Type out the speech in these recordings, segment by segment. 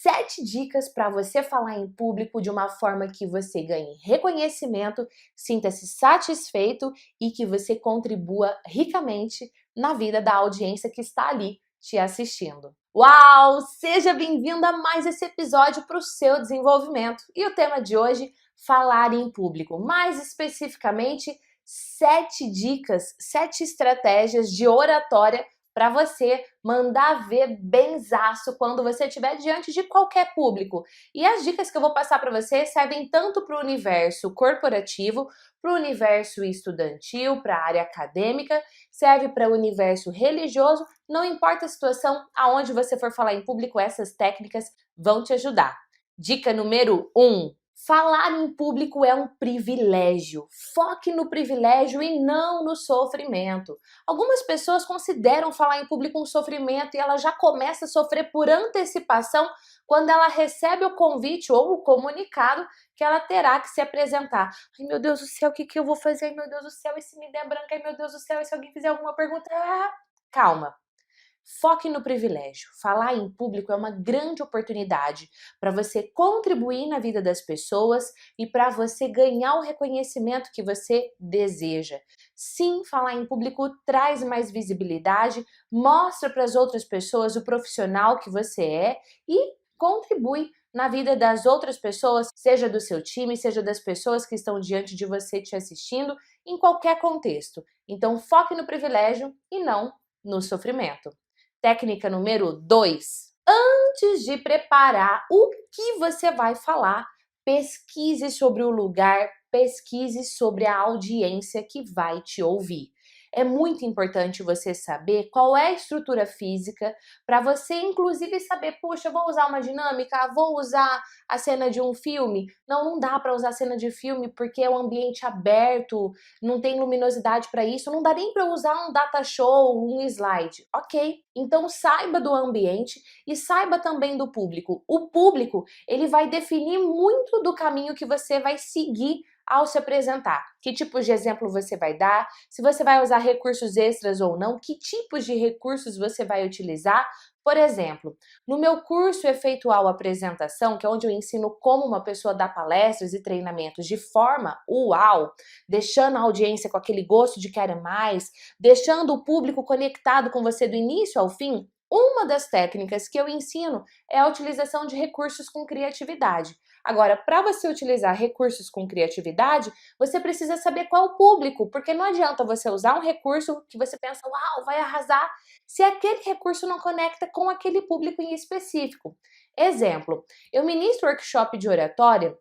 7 dicas para você falar em público de uma forma que você ganhe reconhecimento, sinta-se satisfeito e que você contribua ricamente na vida da audiência que está ali te assistindo. Uau! Seja bem-vindo a mais esse episódio para o seu desenvolvimento. E o tema de hoje, falar em público. Mais especificamente, 7 dicas, 7 estratégias de oratória para você mandar ver benzaço quando você estiver diante de qualquer público. E as dicas que eu vou passar para você servem tanto para o universo corporativo, para o universo estudantil, para a área acadêmica, serve para o universo religioso, não importa a situação, aonde você for falar em público, essas técnicas vão te ajudar. Dica número 1. Falar em público é um privilégio. Foque no privilégio e não no sofrimento. Algumas pessoas consideram falar em público um sofrimento e ela já começa a sofrer por antecipação quando ela recebe o convite ou o comunicado que ela terá que se apresentar. Ai, meu Deus do céu, o que eu vou fazer? Ai, meu Deus do céu, e se me der branca? Ai, meu Deus do céu, e se alguém fizer alguma pergunta? Calma. Foque no privilégio. Falar em público é uma grande oportunidade para você contribuir na vida das pessoas e para você ganhar o reconhecimento que você deseja. Sim, falar em público traz mais visibilidade, mostra para as outras pessoas o profissional que você é e contribui na vida das outras pessoas, seja do seu time, seja das pessoas que estão diante de você te assistindo, em qualquer contexto. Então, foque no privilégio e não no sofrimento. Técnica número 2. Antes de preparar o que você vai falar, pesquise sobre o lugar, pesquise sobre a audiência que vai te ouvir. É muito importante você saber qual é a estrutura física para você, inclusive, saber, puxa, vou usar uma dinâmica, vou usar a cena de um filme. Não dá para usar cena de filme porque é um ambiente aberto, não tem luminosidade para isso, não dá nem para usar um data show, um slide, ok? Então saiba do ambiente e saiba também do público. O público, ele vai definir muito do caminho que você vai seguir ao se apresentar. Que tipos de exemplo você vai dar, se você vai usar recursos extras ou não, que tipos de recursos você vai utilizar. Por exemplo, no meu curso Efeitual Apresentação, que é onde eu ensino como uma pessoa dá palestras e treinamentos de forma uau, deixando a audiência com aquele gosto de querer mais, deixando o público conectado com você do início ao fim, uma das técnicas que eu ensino é a utilização de recursos com criatividade. Agora, para você utilizar recursos com criatividade, você precisa saber qual é o público, porque não adianta você usar um recurso que você pensa, uau, vai arrasar, se aquele recurso não conecta com aquele público em específico. Exemplo, eu ministro workshop de oratória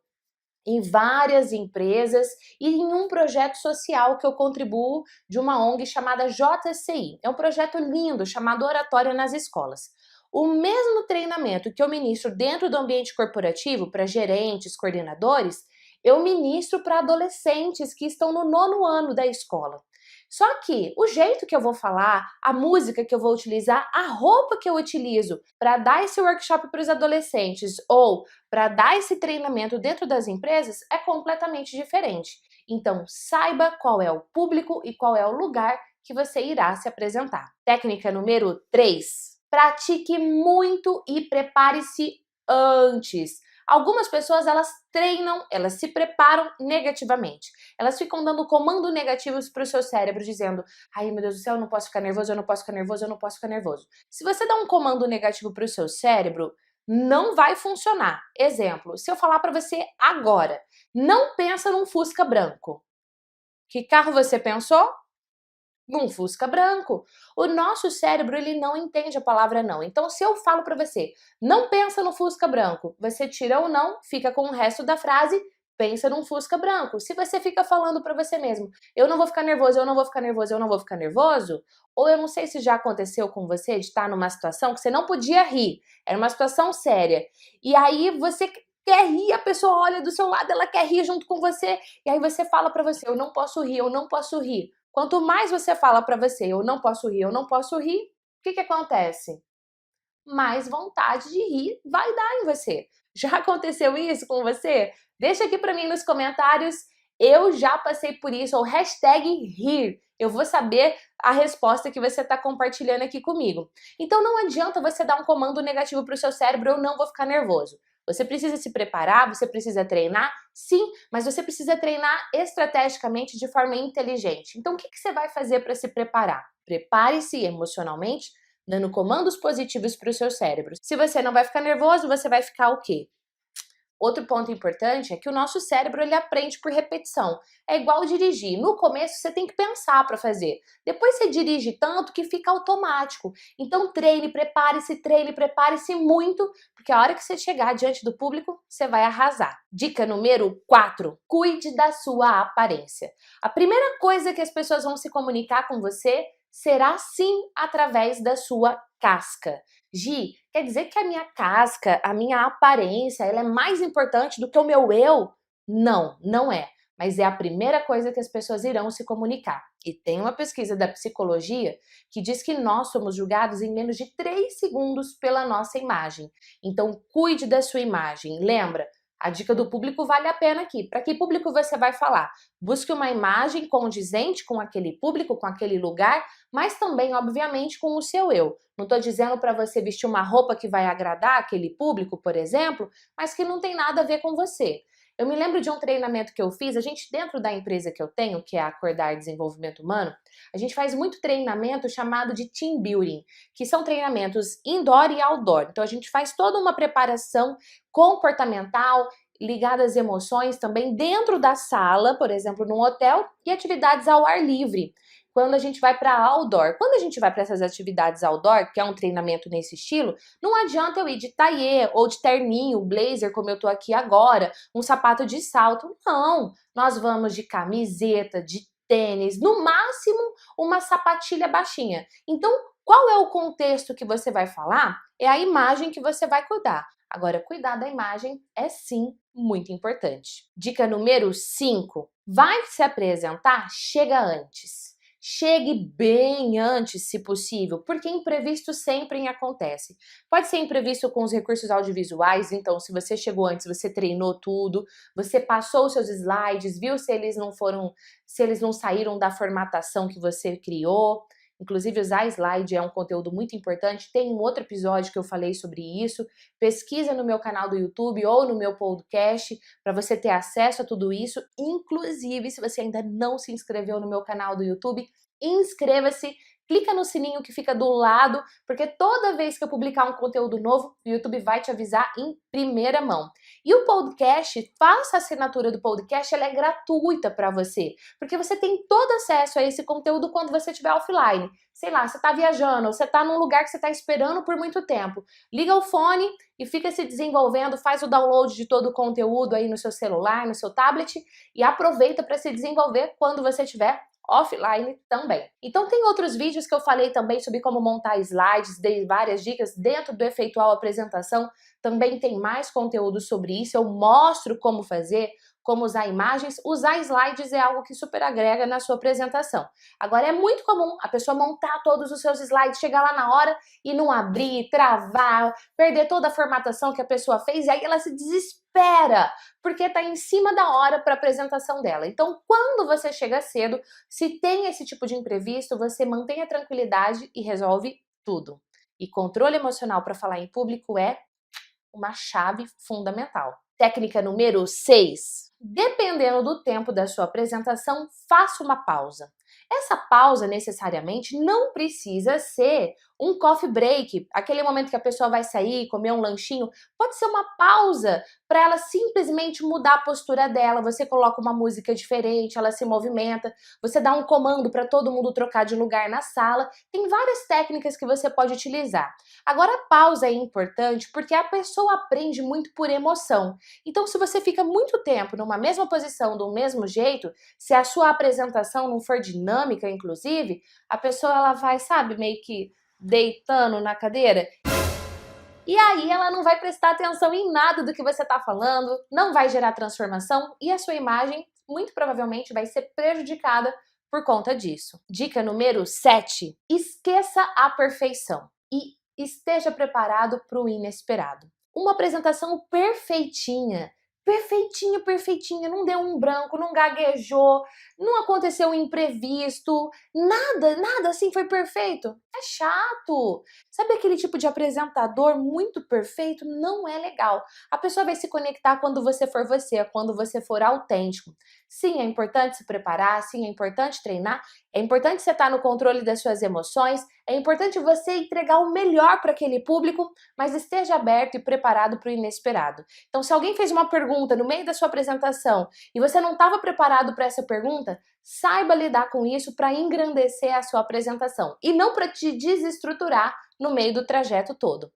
em várias empresas e em um projeto social que eu contribuo de uma ONG chamada JCI. É um projeto lindo chamado Oratória nas Escolas. O mesmo treinamento que eu ministro dentro do ambiente corporativo para gerentes, coordenadores, eu ministro para adolescentes que estão no 9º ano da escola. Só que o jeito que eu vou falar, a música que eu vou utilizar, a roupa que eu utilizo para dar esse workshop para os adolescentes ou para dar esse treinamento dentro das empresas é completamente diferente. Então, saiba qual é o público e qual é o lugar que você irá se apresentar. Técnica número 3. Pratique muito e prepare-se antes. Algumas pessoas, elas treinam, elas se preparam negativamente. Elas ficam dando comandos negativos para o seu cérebro, dizendo, ai meu Deus do céu, eu não posso ficar nervoso, eu não posso ficar nervoso, eu não posso ficar nervoso. Se você dá um comando negativo para o seu cérebro, não vai funcionar. Exemplo, se eu falar para você agora, não pensa num Fusca branco. Que carro você pensou? Num Fusca branco. O nosso cérebro, ele não entende a palavra não. Então, se eu falo para você, não pensa no Fusca branco, você tira o não, fica com o resto da frase, pensa num Fusca branco. Se você fica falando para você mesmo, eu não vou ficar nervoso, eu não vou ficar nervoso, eu não vou ficar nervoso, ou eu não sei se já aconteceu com você de estar numa situação que você não podia rir, era uma situação séria, e aí você quer rir, a pessoa olha do seu lado, ela quer rir junto com você, e aí você fala para você, eu não posso rir, eu não posso rir. Quanto mais você fala para você, eu não posso rir, eu não posso rir, o que acontece? Mais vontade de rir vai dar em você. Já aconteceu isso com você? Deixa aqui para mim nos comentários. Eu já passei por isso, ou hashtag rir. Eu vou saber a resposta que você está compartilhando aqui comigo. Então não adianta você dar um comando negativo para o seu cérebro, eu não vou ficar nervoso. Você precisa se preparar, você precisa treinar, sim, mas você precisa treinar estrategicamente de forma inteligente. Então o que você vai fazer para se preparar? Prepare-se emocionalmente, dando comandos positivos para o seu cérebro. Se você não vai ficar nervoso, você vai ficar o quê? Outro ponto importante é que o nosso cérebro ele aprende por repetição. É igual dirigir. No começo você tem que pensar para fazer. Depois você dirige tanto que fica automático. Então treine, prepare-se muito, porque a hora que você chegar diante do público, você vai arrasar. Dica número 4: cuide da sua aparência. A primeira coisa que as pessoas vão se comunicar com você será sim através da sua casca. Gi, quer dizer que a minha casca, a minha aparência, ela é mais importante do que o meu eu? Não, não é. Mas é a primeira coisa que as pessoas irão se comunicar. E tem uma pesquisa da psicologia que diz que nós somos julgados em menos de 3 segundos pela nossa imagem. Então, cuide da sua imagem. Lembra? A dica do público vale a pena aqui. Para que público você vai falar? Busque uma imagem condizente com aquele público, com aquele lugar, mas também, obviamente, com o seu eu. Não estou dizendo para você vestir uma roupa que vai agradar aquele público, por exemplo, mas que não tem nada a ver com você. Eu me lembro de um treinamento que eu fiz, a gente dentro da empresa que eu tenho, que é a Acordar Desenvolvimento Humano, a gente faz muito treinamento chamado de Team Building, que são treinamentos indoor e outdoor. Então a gente faz toda uma preparação comportamental, ligada às emoções também dentro da sala, por exemplo, num hotel, e atividades ao ar livre. Quando a gente vai para outdoor. Quando a gente vai para essas atividades outdoor, que é um treinamento nesse estilo, não adianta eu ir de taillé ou de terninho, blazer, como eu tô aqui agora, um sapato de salto. Não, nós vamos de camiseta, de tênis, no máximo uma sapatilha baixinha. Então, qual é o contexto que você vai falar? É a imagem que você vai cuidar. Agora, cuidar da imagem é sim muito importante. Dica número 5. Vai se apresentar? Chega antes. Chegue bem antes, se possível, porque imprevisto sempre acontece. Pode ser imprevisto com os recursos audiovisuais, então se você chegou antes, você treinou tudo, você passou os seus slides, viu se eles não saíram da formatação que você criou. Inclusive, usar slide é um conteúdo muito importante. Tem um outro episódio que eu falei sobre isso. Pesquisa no meu canal do YouTube ou no meu podcast para você ter acesso a tudo isso. Inclusive, se você ainda não se inscreveu no meu canal do YouTube, inscreva-se. Clica no sininho que fica do lado, porque toda vez que eu publicar um conteúdo novo, o YouTube vai te avisar em primeira mão. E o podcast, faça a assinatura do podcast, ela é gratuita para você, porque você tem todo acesso a esse conteúdo quando você estiver offline. Sei lá, você está viajando, ou você está num lugar que você está esperando por muito tempo. Liga o fone e fica se desenvolvendo, faz o download de todo o conteúdo aí no seu celular, no seu tablet e aproveita para se desenvolver quando você estiver offline também. Então tem outros vídeos que eu falei também sobre como montar slides, dei várias dicas dentro do Efeitual Apresentação, também tem mais conteúdo sobre isso, eu mostro como fazer, como usar imagens. Usar slides é algo que super agrega na sua apresentação. Agora é muito comum a pessoa montar todos os seus slides, chegar lá na hora e não abrir, travar, perder toda a formatação que a pessoa fez e aí ela se desespera, porque está em cima da hora para a apresentação dela. Então, quando você chega cedo, se tem esse tipo de imprevisto, você mantém a tranquilidade e resolve tudo. E controle emocional para falar em público é uma chave fundamental. Técnica número 6. Dependendo do tempo da sua apresentação, faça uma pausa. Essa pausa, necessariamente, não precisa ser um coffee break, aquele momento que a pessoa vai sair, comer um lanchinho. Pode ser uma pausa para ela simplesmente mudar a postura dela. Você coloca uma música diferente, ela se movimenta, você dá um comando para todo mundo trocar de lugar na sala. Tem várias técnicas que você pode utilizar. Agora, a pausa é importante porque a pessoa aprende muito por emoção. Então, se você fica muito tempo numa mesma posição, do mesmo jeito, se a sua apresentação não for dinâmica, inclusive, a pessoa ela vai, sabe, meio que deitando na cadeira. E aí ela não vai prestar atenção em nada do que você está falando, não vai gerar transformação e a sua imagem muito provavelmente vai ser prejudicada por conta disso. Dica número 7. Esqueça a perfeição e esteja preparado para o inesperado. Uma apresentação perfeitinha perfeitinho, perfeitinho, não deu um branco, não gaguejou, não aconteceu um imprevisto, nada assim foi perfeito. É chato. Sabe aquele tipo de apresentador muito perfeito? Não é legal. A pessoa vai se conectar quando você, quando você for autêntico. Sim, é importante se preparar, sim, é importante treinar, é importante você estar no controle das suas emoções, é importante você entregar o melhor para aquele público, mas esteja aberto e preparado para o inesperado. Então, se alguém fez uma pergunta no meio da sua apresentação e você não estava preparado para essa pergunta, saiba lidar com isso para engrandecer a sua apresentação e não para te desestruturar no meio do trajeto todo.